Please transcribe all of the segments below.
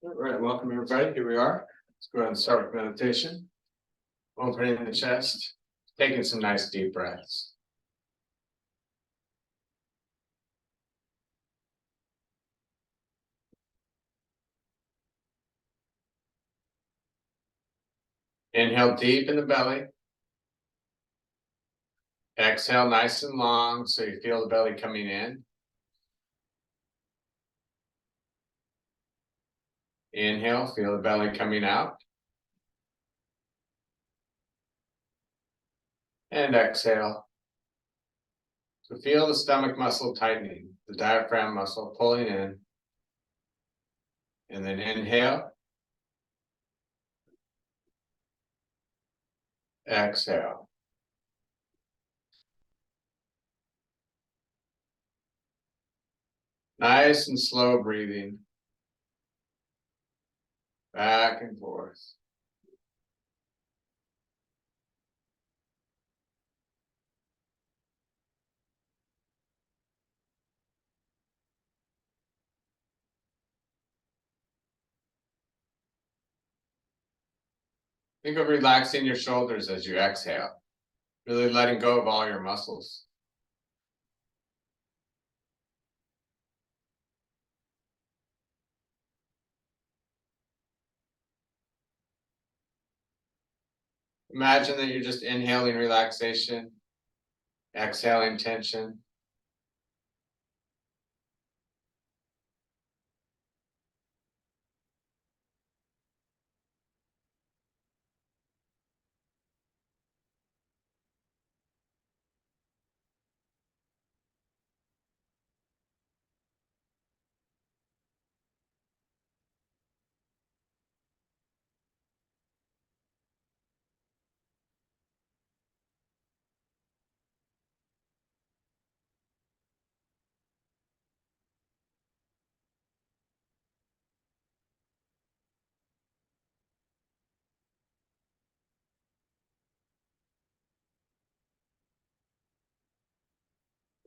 All right, welcome everybody. Here we are. Let's go ahead and start with meditation. Opening the chest, taking some nice deep breaths. Inhale deep in the belly. Exhale nice and long so you feel the belly coming in. Inhale, feel the belly coming out. And exhale. So feel the stomach muscle tightening, the diaphragm muscle pulling in. And then inhale. Exhale. Nice and slow breathing. Back and forth. Think of relaxing your shoulders as you exhale. Really letting go of all your muscles. Imagine that you're just inhaling relaxation, exhaling tension.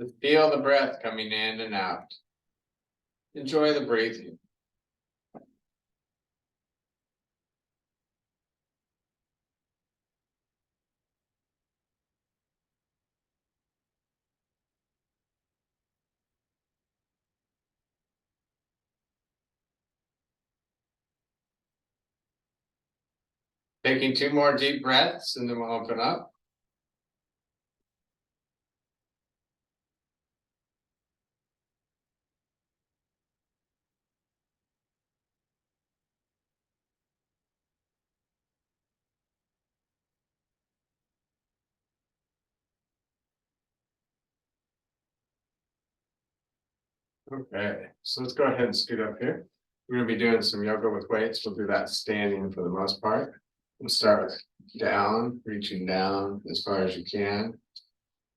Just feel the breath coming in and out. Enjoy the breathing. Taking 2 more deep breaths and then we'll open up. Okay, so let's go ahead and scoot up here. We're going to be doing some yoga with weights. We'll do that standing for the most part. We'll start down, reaching down as far as you can,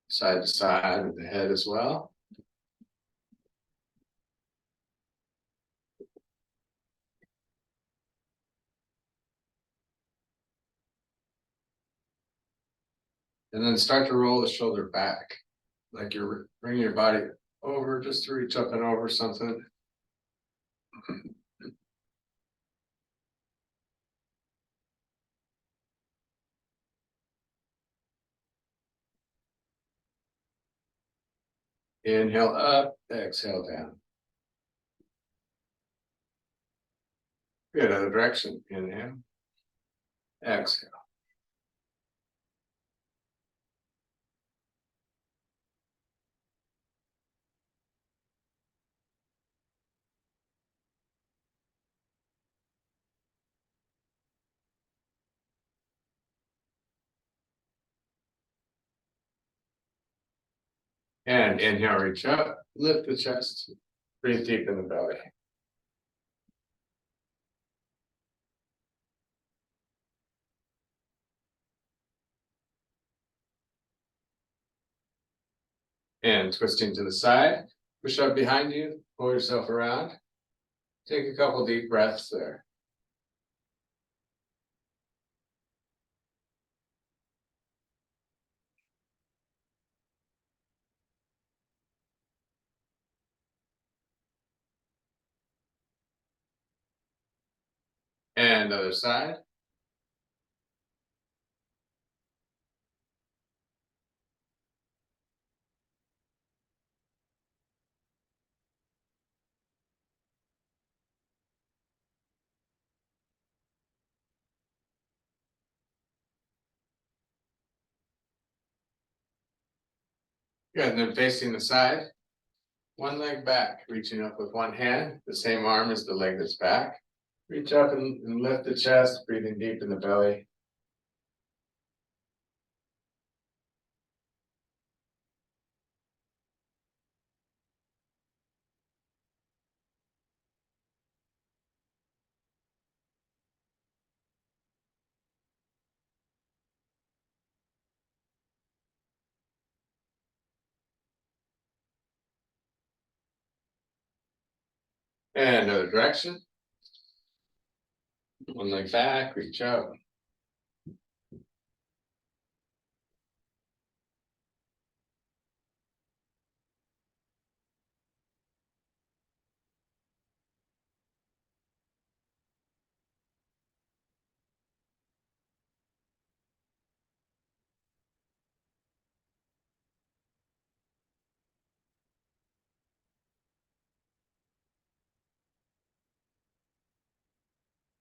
side to side with the head as well. And then start to roll the shoulder back, like you're bringing your body over just to reach up and over something. Inhale up, exhale down. Good, other direction. Inhale, exhale. And inhale, reach up, lift the chest, breathe deep in the belly. And twisting to the side, push up behind you, pull yourself around. Take a couple deep breaths there. And other side. Good, and then facing the side. One leg back, reaching up with one hand, the same arm as the leg that's back. Reach up and lift the chest, breathing deep in the belly. And other direction. One leg back, reach up.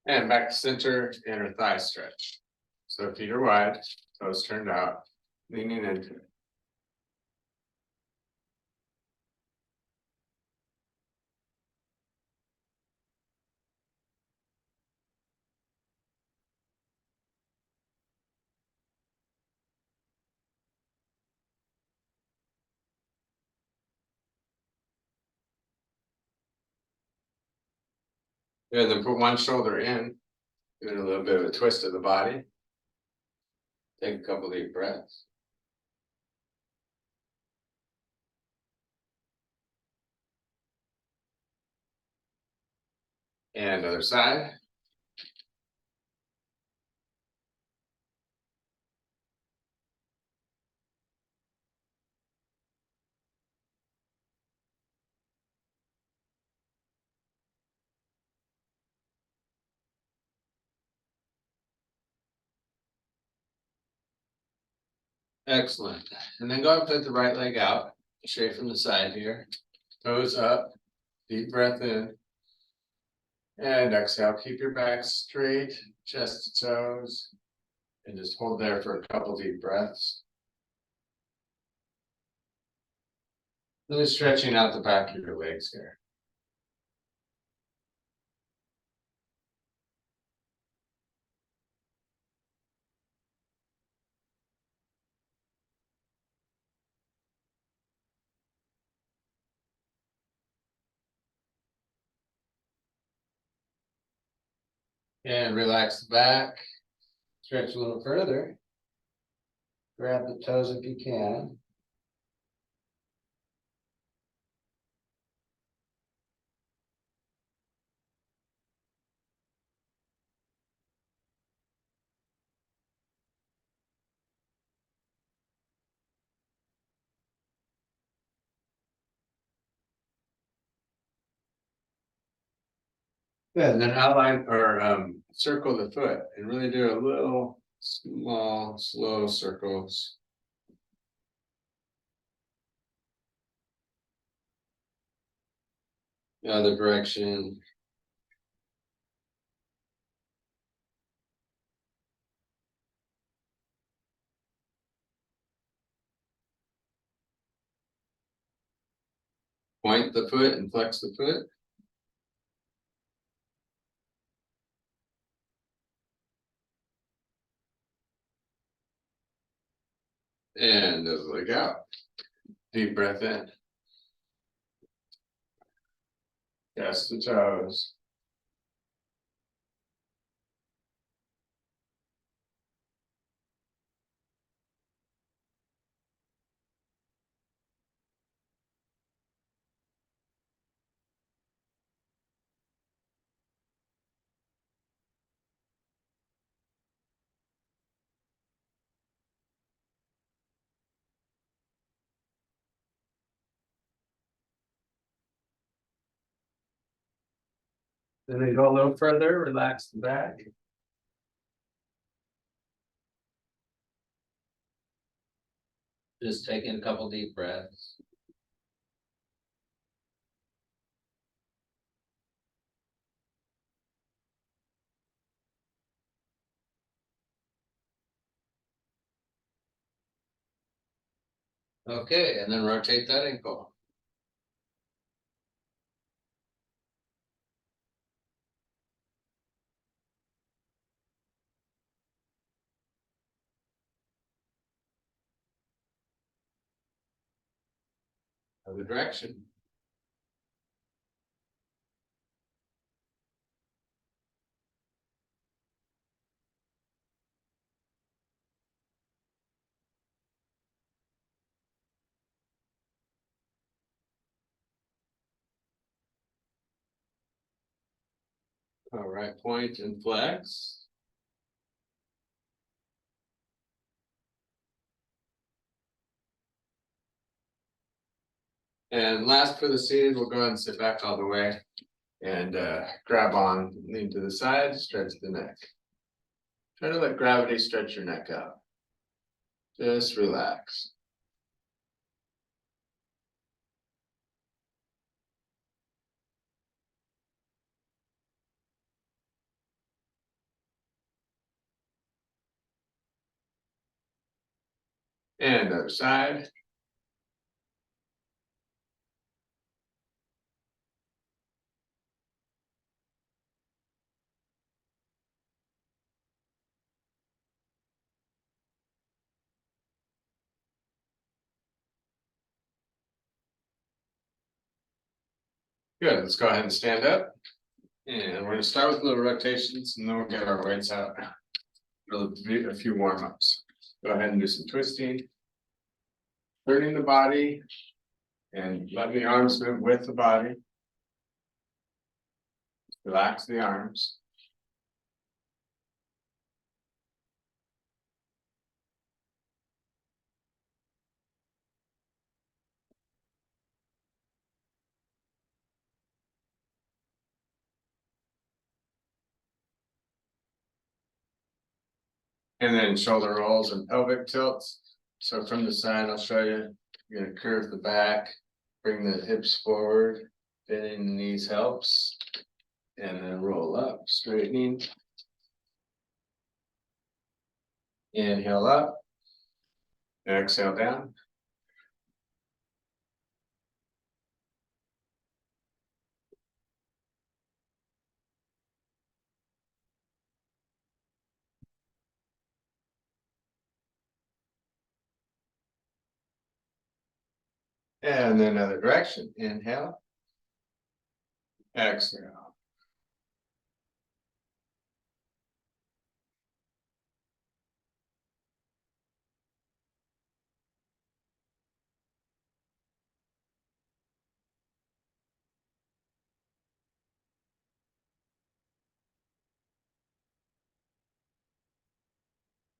And back to center, inner thigh stretch. So feet are wide, toes turned out, leaning into it. And then put one shoulder in, doing a little bit of a twist of the body. Take a couple deep breaths. And other side. Excellent. And then go up, put the right leg out, straight from the side here. Toes up, deep breath in. And exhale, keep your back straight, chest to toes. And just hold there for a couple deep breaths. Really stretching out the back of your legs here. And relax the back. Stretch a little further. Grab the toes if you can. Good, and then outline or circle the foot and really do a little small, slow circles. The other direction. Point the foot and flex the foot. And as leg out. Deep breath in. Chest to toes. Then go a little further, relax the back. Just taking a couple deep breaths. Okay, and then rotate that ankle. Other direction. All right, point and flex. And last for the seated, we'll go ahead and sit back all the way and grab on, lean to the side, stretch the neck. Try to let gravity stretch your neck out. Just relax. And other side. Good, let's go ahead and stand up. And we're gonna start with little rotations and then we'll get our weights out. A few warm-ups. Go ahead and do some twisting. Turning the body. And let the arms move with the body. Relax the arms. And then shoulder rolls and pelvic tilts. So from the side, I'll show you. You're gonna curve the back, bring the hips forward, bending the knees helps. And then roll up, straightening. Inhale up. Exhale down. And then other direction. Inhale. Exhale.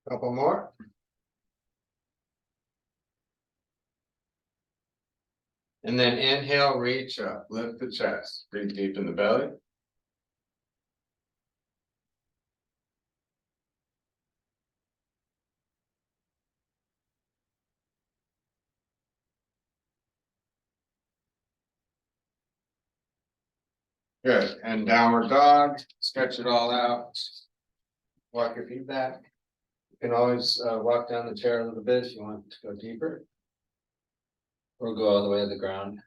Couple more. And then inhale, reach up, lift the chest, breathe deep in the belly. Good, and downward dog, stretch it all out. Walk your feet back. You can always walk down the chair a little bit if you want to go deeper. Or go all the way to the ground.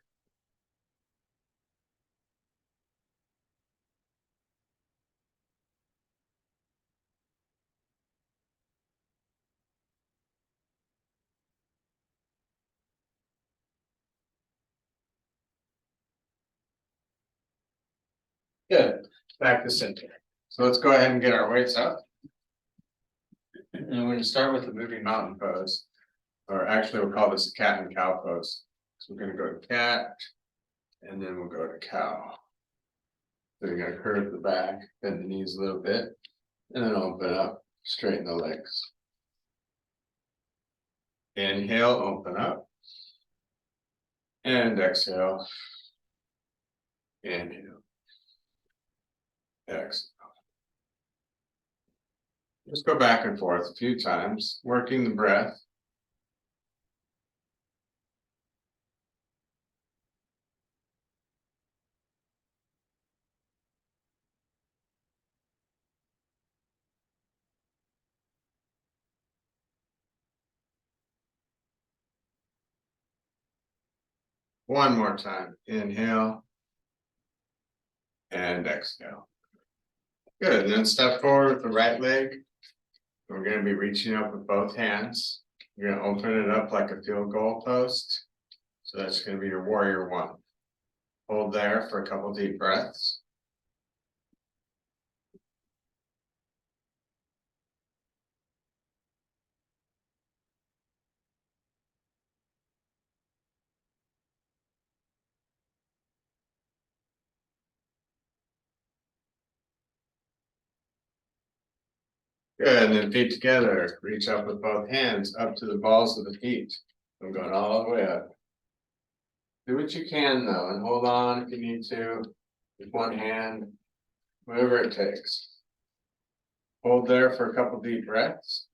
Good, back to center. So let's go ahead and get our weights up. And we're gonna start with the moving mountain pose. Or actually, we'll call this a cat and cow pose. So we're gonna go to cat. And then we'll go to cow. So you're gonna curve the back, bend the knees a little bit. And then open up, straighten the legs. Inhale, open up. And exhale. Inhale. Exhale. Just go back and forth a few times, working the breath. One more time, inhale. And exhale. Good, and then step forward with the right leg. We're gonna be reaching up with both hands. You're gonna open it up like a field goal post. So that's gonna be your warrior one. Hold there for a couple deep breaths. Good, and then feet together, reach up with both hands up to the balls of the feet. I'm going all the way up. Do what you can though, and hold on if you need to, with one hand, whatever it takes. Hold there for a couple deep breaths.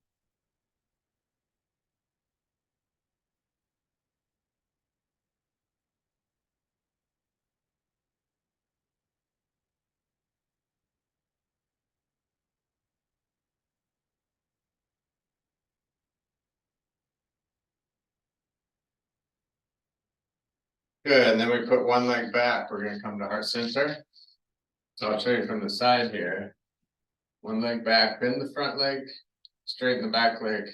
Good, and then we put one leg back. We're gonna come to heart center. So I'll show you from the side here. One leg back, bend the front leg, straighten the back leg,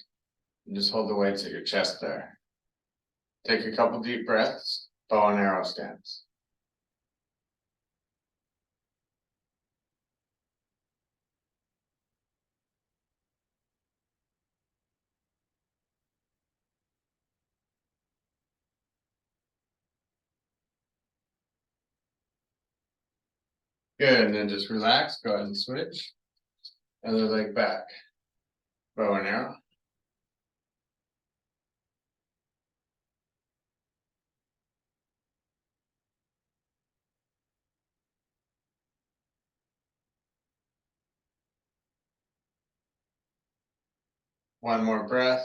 and just hold the weights at your chest there. Take a couple deep breaths, bow and arrow stance. Good, and then just relax, go ahead and switch. Other leg back, bow and arrow. One more breath.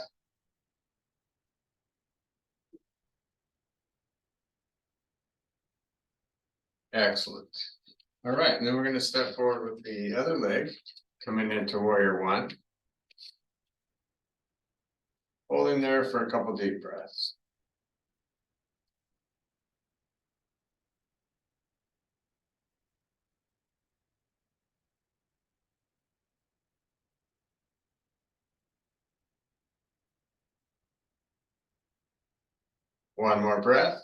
Excellent. All right, and then we're gonna step forward with the other leg, coming into warrior one. Holding there for a couple deep breaths. One more breath.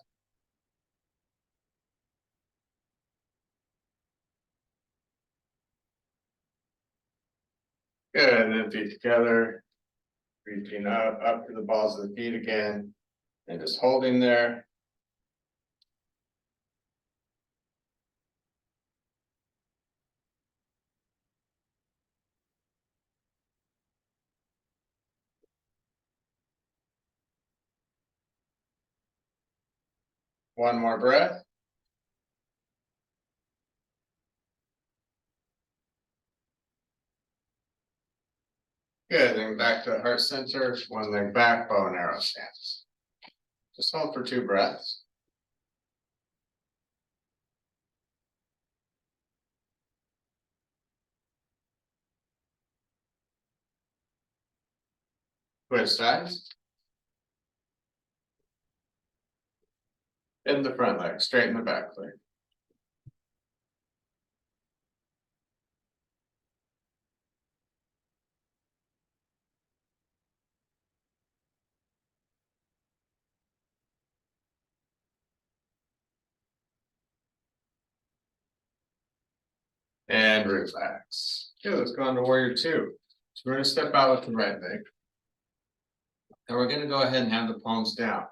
Good, and then feet together, reaching up to the balls of the feet again, and just holding there. One more breath. Good, and back to heart center, one leg back, bow and arrow stance. Just hold for 2 breaths. Switch sides. In the front leg, straighten the back leg. And relax. Okay, let's go on to warrior two. So we're gonna step out with the right leg. And we're gonna go ahead and have the palms down.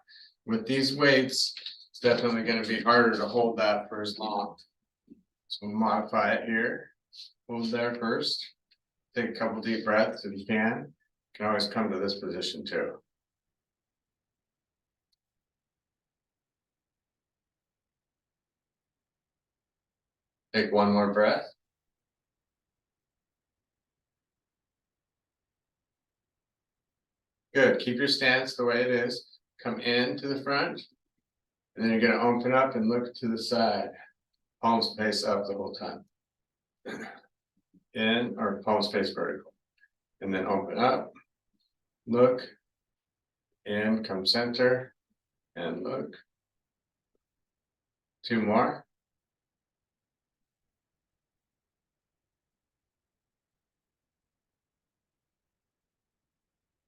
With these weights, it's definitely gonna be harder to hold that for as long. So we'll modify it here. Hold there first. Take a couple deep breaths if you can. You can always come to this position too. Take one more breath. Good, keep your stance the way it is, come in to the front. And then you're gonna open up and look to the side, palms face up the whole time. In, or palms face vertical, and then open up, look, in, come center, and look. 2 more.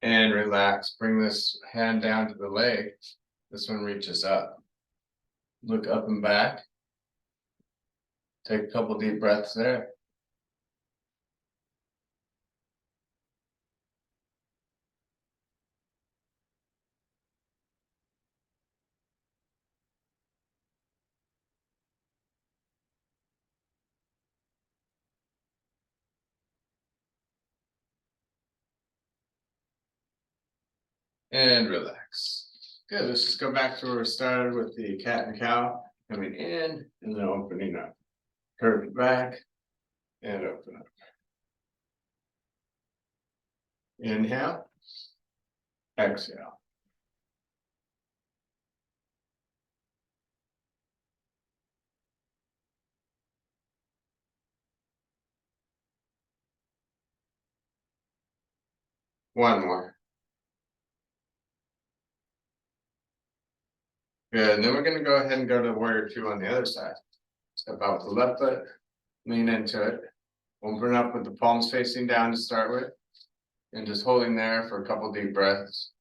And relax, bring this hand down to the leg. This one reaches up. Look up and back. Take a couple deep breaths there. And relax. Good, let's just go back to where we started with the cat and cow. Coming in and then opening up. Curve it back and open up. Inhale. Exhale. One more. Good, and then we're gonna go ahead and go to warrior 2 on the other side. Step out with the left foot, lean into it. Open up with the palms facing down to start with. And just holding there for a couple deep breaths.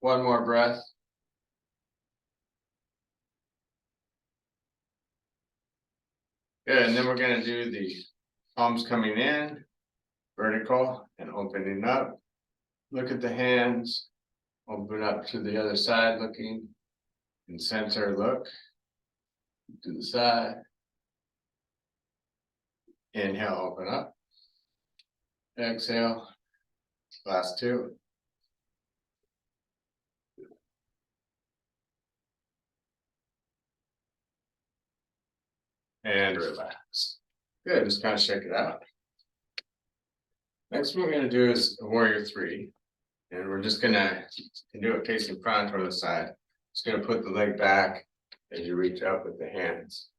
One more breath. Good, and then we're gonna do the palms coming in, vertical and opening up. Look at the hands, open up to the other side looking, and center look, to the side. Inhale, open up. Exhale, last 2. And relax. Good, just kind of shake it out. Next, what we're gonna do is a warrior 3. And we're just gonna do it facing front or the side. Just gonna put the leg back as you reach up with the hands.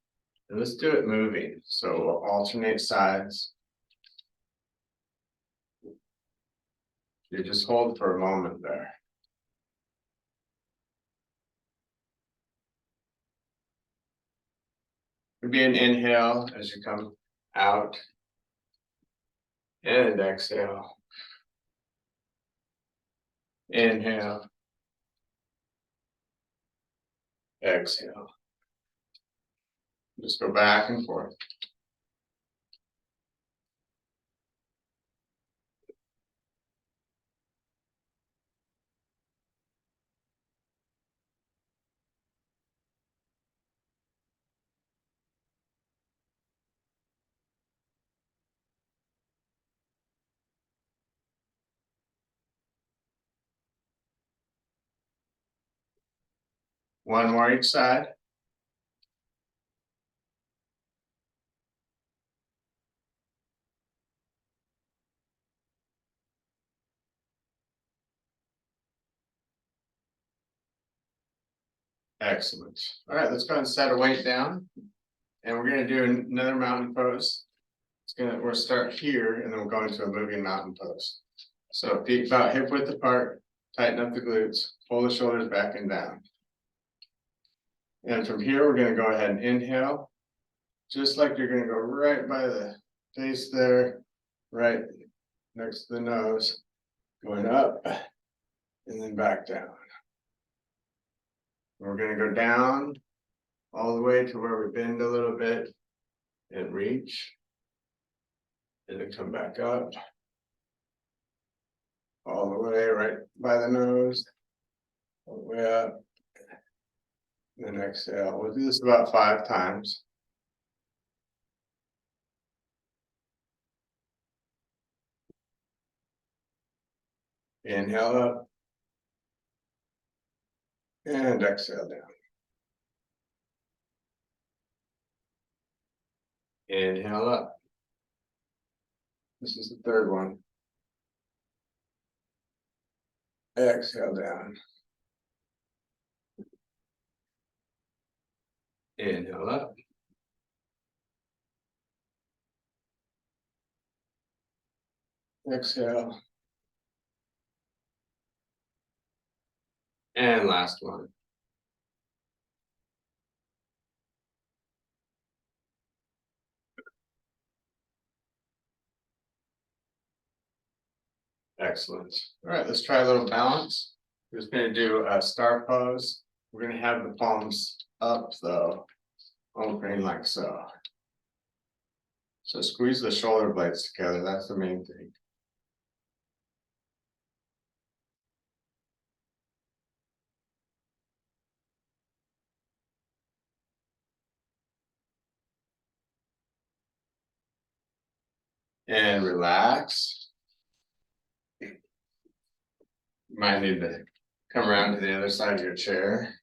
And let's do it moving. So we'll alternate sides. You just hold for a moment there. It'd be an inhale as you come out. And exhale. Inhale. Exhale. Just go back and forth. One more each side. Excellent. All right, let's go ahead and set a weight down. And we're gonna do another mountain pose. We'll start here and then we'll go into a moving mountain pose. So feet about hip width apart, tighten up the glutes, pull the shoulders back and down. And from here, we're gonna go ahead and inhale. Just like you're gonna go right by the face there, right next to the nose, going up and then back down. We're gonna go down all the way to where we bend a little bit and reach. And then come back up. All the way right by the nose. All the way up. And then exhale. We'll do this about 5 times. Inhale up. And exhale down. Inhale up. This is the third one. Exhale down. Inhale up. Exhale. And last one. Excellent. All right, let's try a little balance. We're just gonna do a star pose. We're gonna have the palms up though, opening like so. So squeeze the shoulder blades together, that's the main thing. And relax. You might need to come around to the other side of your chair.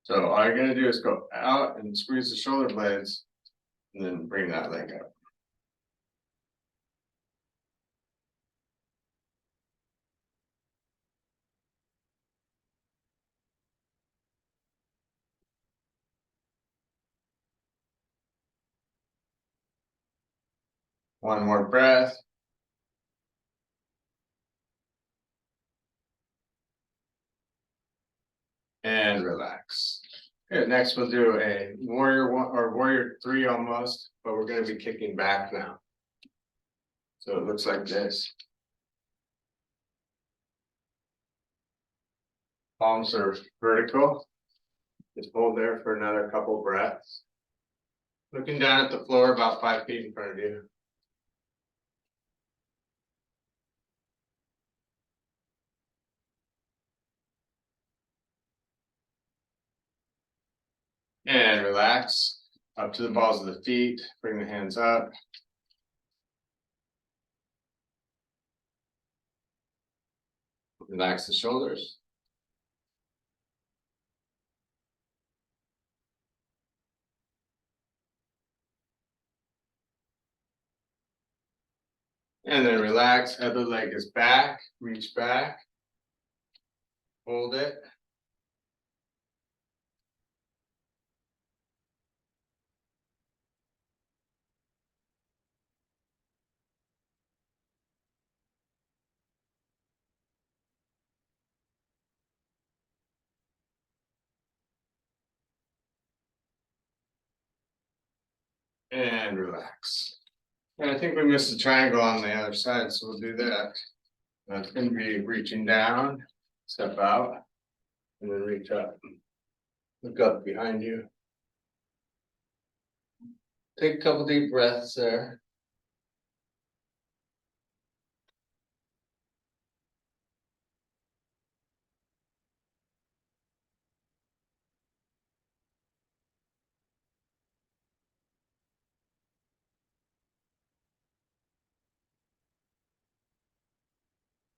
So all you're gonna do is go out and squeeze the shoulder blades and then bring that leg up. One more breath. And relax. Okay, next we'll do a warrior one or warrior three almost, but we're gonna be kicking back now. So it looks like this. Palms are vertical. Just hold there for another couple breaths. Looking down at the floor about 5 feet in front of you. And relax up to the balls of the feet. Bring the hands up. Relax the shoulders. And then relax, other leg is back, reach back. Hold it. And relax. And I think we missed a triangle on the other side, so we'll do that. That's gonna be reaching down, step out, and then reach up. Look up behind you. Take a couple deep breaths there.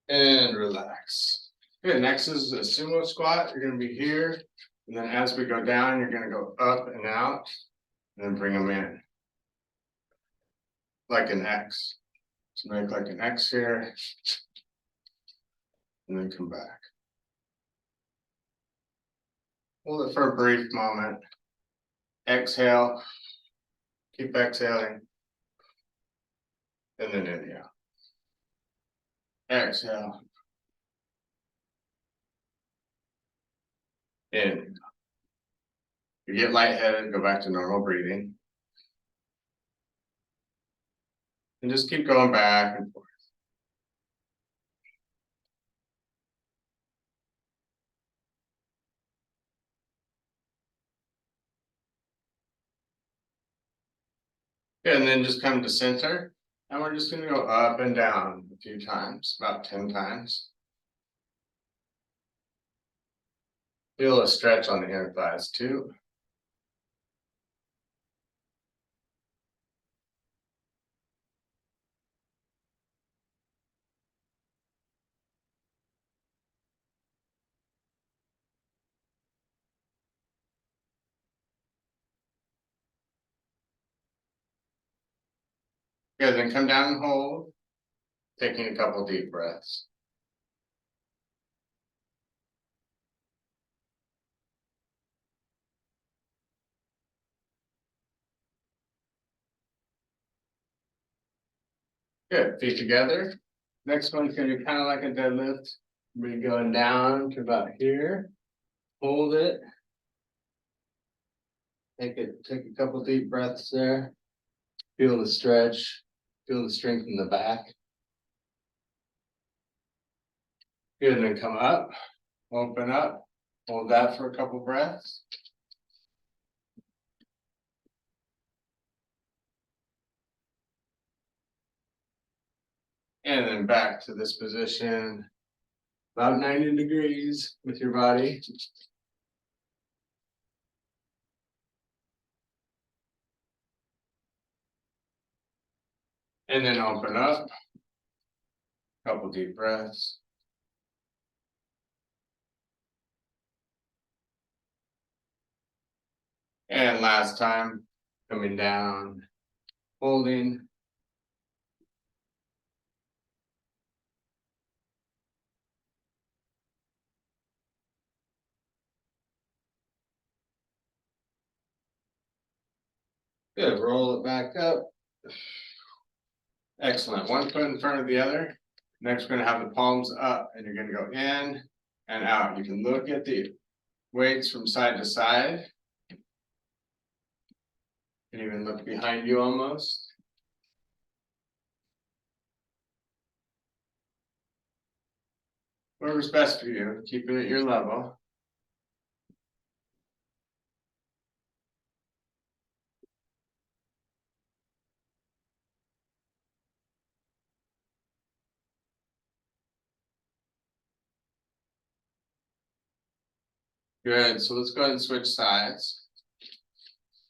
And relax. Good, next is a sumo squat. You're gonna be here. And then as we go down, you're gonna go up and out. And then bring them in. Like an X. So make like an X here. And then come back. Hold it for a brief moment. Exhale. Keep exhaling. And then inhale. Exhale. In. You get lightheaded, go back to normal breathing. And just keep going back and forth. And then just come to center. And we're just gonna go up and down a few times, about 10 times. Feel a stretch on the inner thighs too. Good, then come down and hold, taking a couple deep breaths. Good, feet together. Next one's gonna be kind of like a deadlift. We're going down to about here. Hold it. Take a couple deep breaths there. Feel the stretch, feel the strength in the back. Good, and then come up, open up, hold that for a couple breaths. And then back to this position, about 90 degrees with your body. And then open up, couple deep breaths. And last time, coming down, holding. Good, roll it back up. Excellent, one foot in front of the other. Next, we're gonna have the palms up and you're gonna go in and out. You can look at the weights from side to side. You can even look behind you almost. Whatever's best for you, keep it at your level. Good, so let's go ahead and switch sides.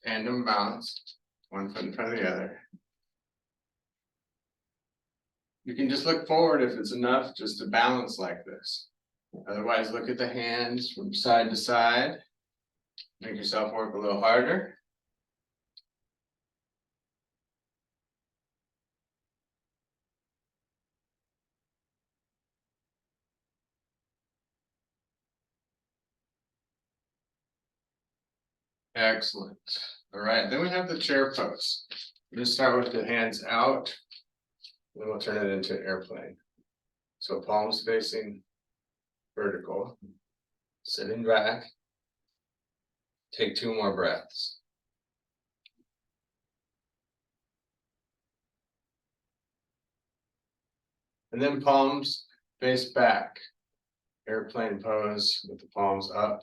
Tandem bounce, one foot in front of the other. You can just look forward if it's enough just to balance like this. Otherwise, look at the hands from side to side. Make yourself work a little harder. Excellent. All right, then we have the chair pose. We're gonna start with the hands out. Then we'll turn it into an airplane. So palms facing vertical, sitting back. Take 2 more breaths. And then palms face back. Airplane pose with the palms up.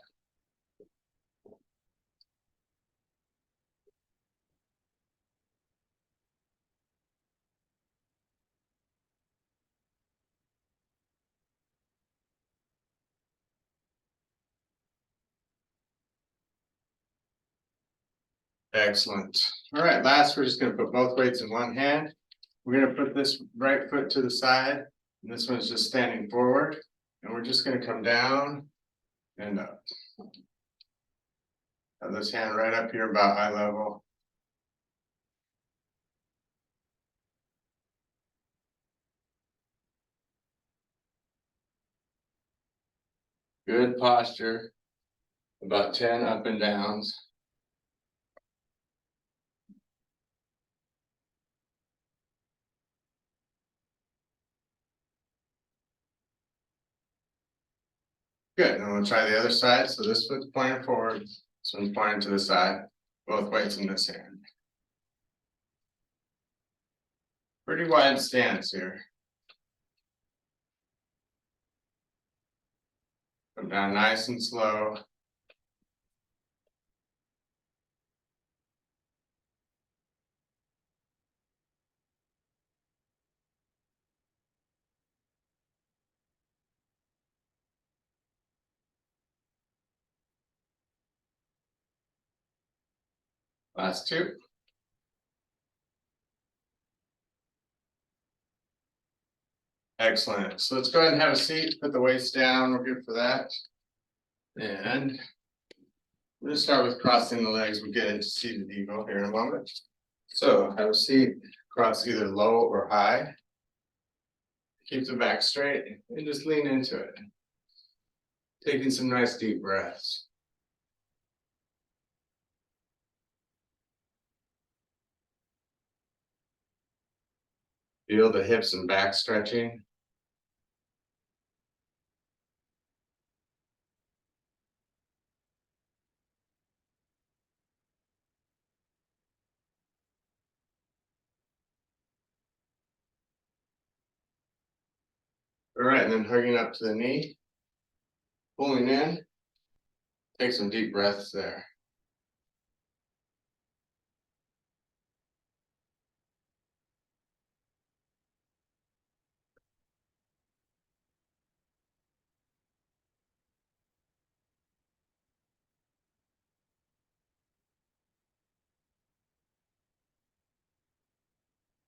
Excellent. All right, last, we're just gonna put both weights in one hand. We're gonna put this right foot to the side, and this one's just standing forward. And we're just gonna come down and up. Have this hand right up here about eye level. Good posture. About 10 up and downs. Good, and we'll try the other side. So this foot's pointing forward, this one's pointing to the side, both weights in this hand. Pretty wide stance here. Come down nice and slow. Last 2. Excellent. So let's go ahead and have a seat, put the weights down. We're good for that. And we're gonna start with crossing the legs. We'll get into seated eagle here in a moment. So have a seat, across either low or high. Keep the back straight and just lean into it. Taking some nice deep breaths. Feel the hips and back stretching. All right, and then hugging up to the knee, pulling in. Take some deep breaths there.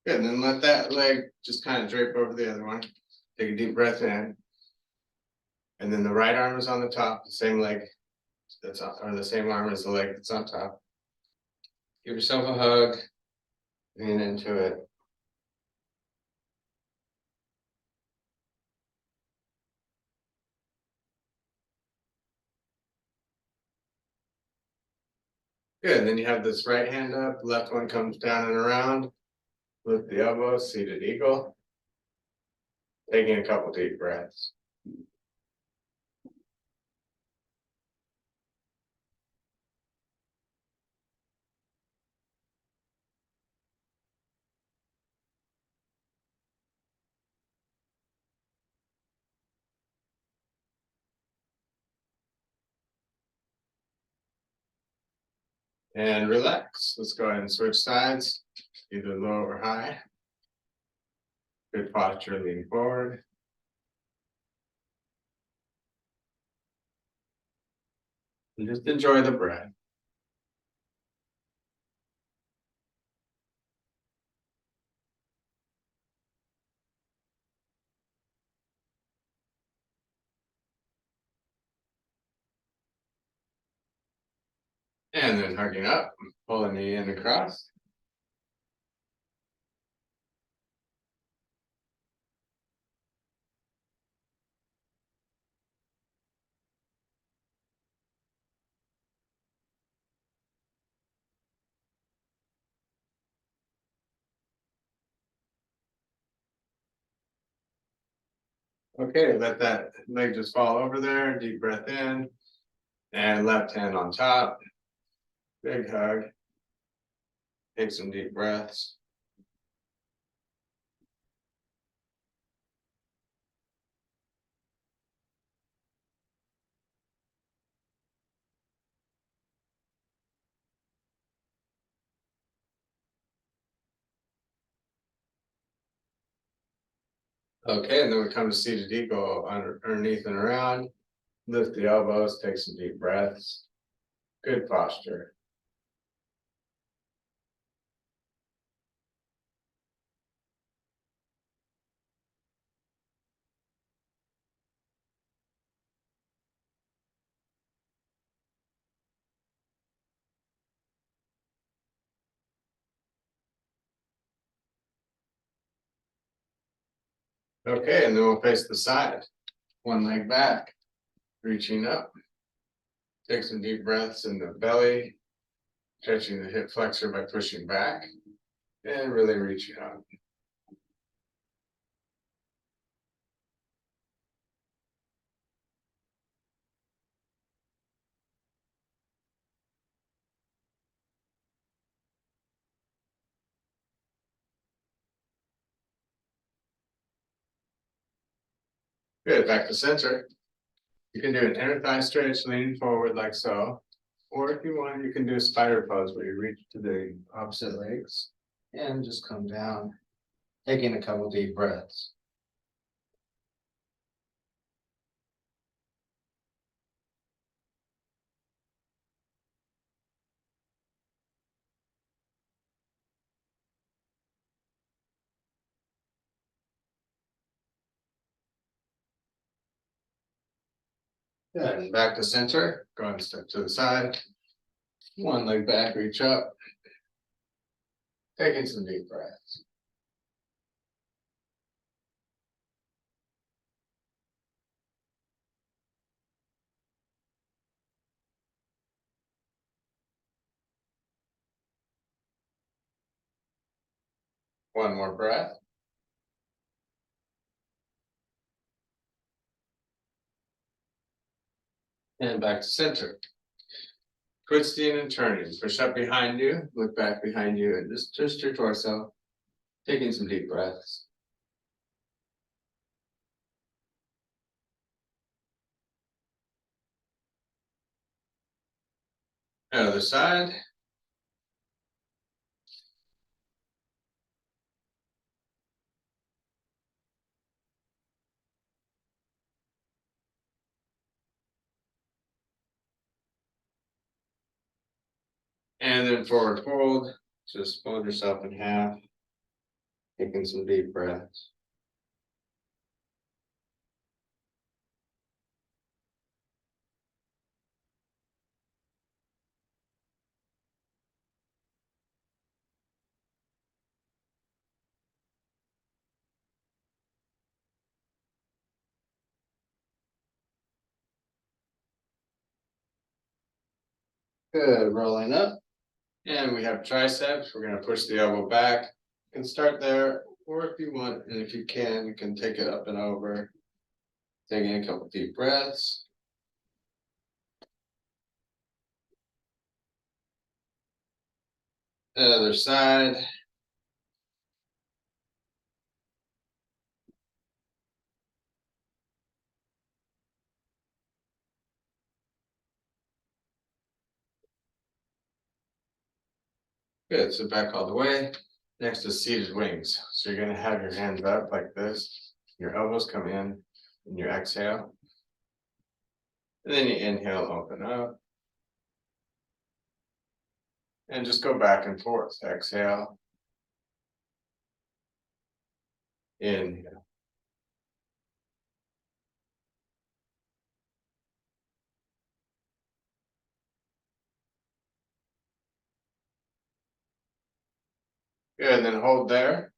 Good, and then let that leg just kind of drape over the other one. Take a deep breath in. And then the right arm is on the top, the same leg that's on, or the same arm as the leg that's on top. Give yourself a hug, lean into it. Good, then you have this right hand up, left one comes down and around. Lift the elbows, seated eagle. Taking a couple deep breaths. And relax. Let's go ahead and switch sides, either low or high. Good posture, lean forward. And just enjoy the breath. And then hugging up, pull the knee in across. Okay, let that leg just fall over there, deep breath in. And left hand on top. Big hug. Take some deep breaths. Okay, and then we come to seated eagle underneath and around. Lift the elbows, take some deep breaths. Good posture. Okay, and then we'll face the side. One leg back, reaching up. Take some deep breaths in the belly, stretching the hip flexor by pushing back, and really reaching up. Good, back to center. You can do an inner thigh stretch, leaning forward like so. Or if you want, you can do a spider pose where you reach to the opposite legs and just come down, taking a couple deep breaths. Good, and back to center. Go ahead and step to the side. One leg back, reach up. Taking some deep breaths. One more breath. And back to center. Twisting and turning, push up behind you, look back behind you, and just twist your torso. Taking some deep breaths. Other side. And then forward fold, just fold yourself in half. Taking some deep breaths. Good, rolling up. And we have triceps. We're gonna push the elbow back. You can start there, or if you want, and if you can take it up and over. Taking a couple deep breaths. Other side. Good, so back all the way. Next is seated wings. So you're gonna have your hands up like this. Your elbows come in and you exhale. And then you inhale, open up. And just go back and forth. Exhale. Inhale. Good, then hold there.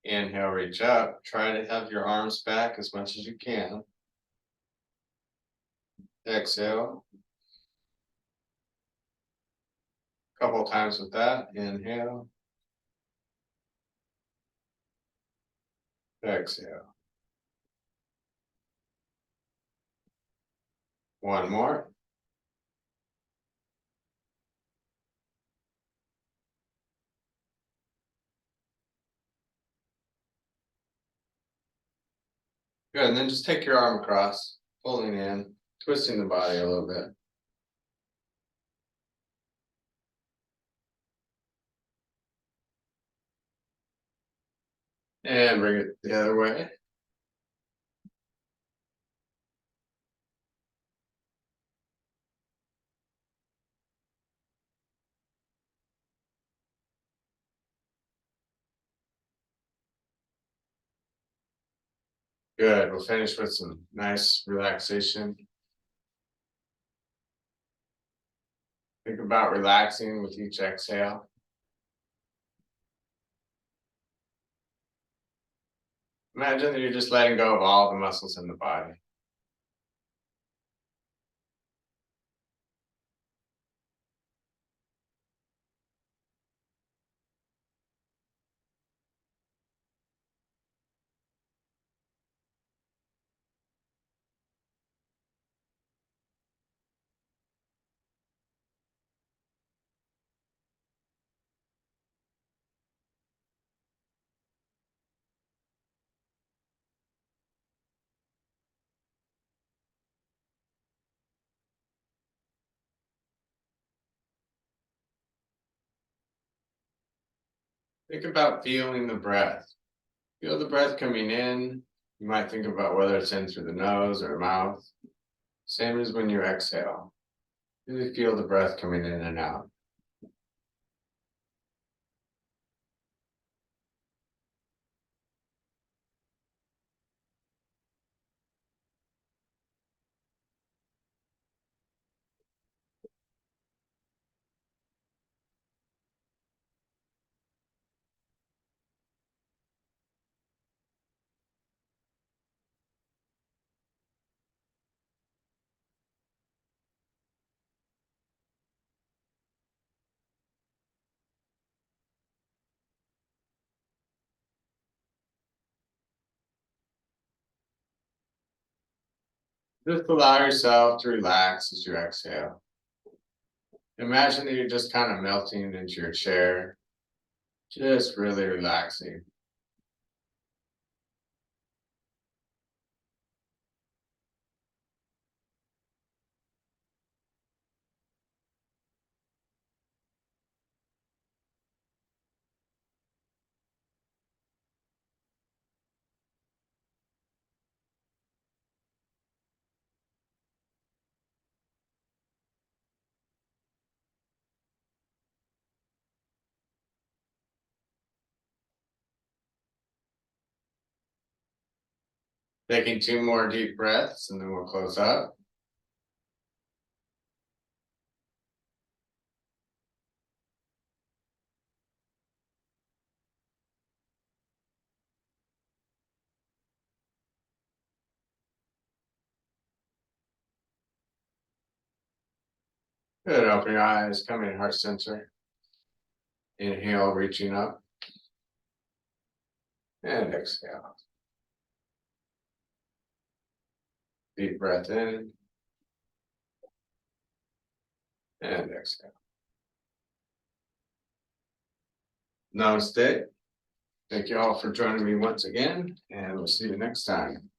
Inhale, reach up. Try to have your arms back as much as you can. Exhale. Couple times with that. Inhale. Exhale. One more. Good, and then just take your arm across, pulling in, twisting the body a little bit. And bring it the other way. Good, we'll finish with some nice relaxation. Think about relaxing with each exhale. Imagine that you're just letting go of all the muscles in the body. Think about feeling the breath. Feel the breath coming in. You might think about whether it's in through the nose or mouth. Same as when you exhale. Really feel the breath coming in and out. Just allow yourself to relax as you exhale. Imagine that you're just kind of melting into your chair, just really relaxing. Taking 2 more deep breaths and then we'll close up. Good, open your eyes, come in heart center. Inhale, reaching up. And exhale. Deep breath in. And exhale. Namaste. Thank you all for joining me once again, and we'll see you next time.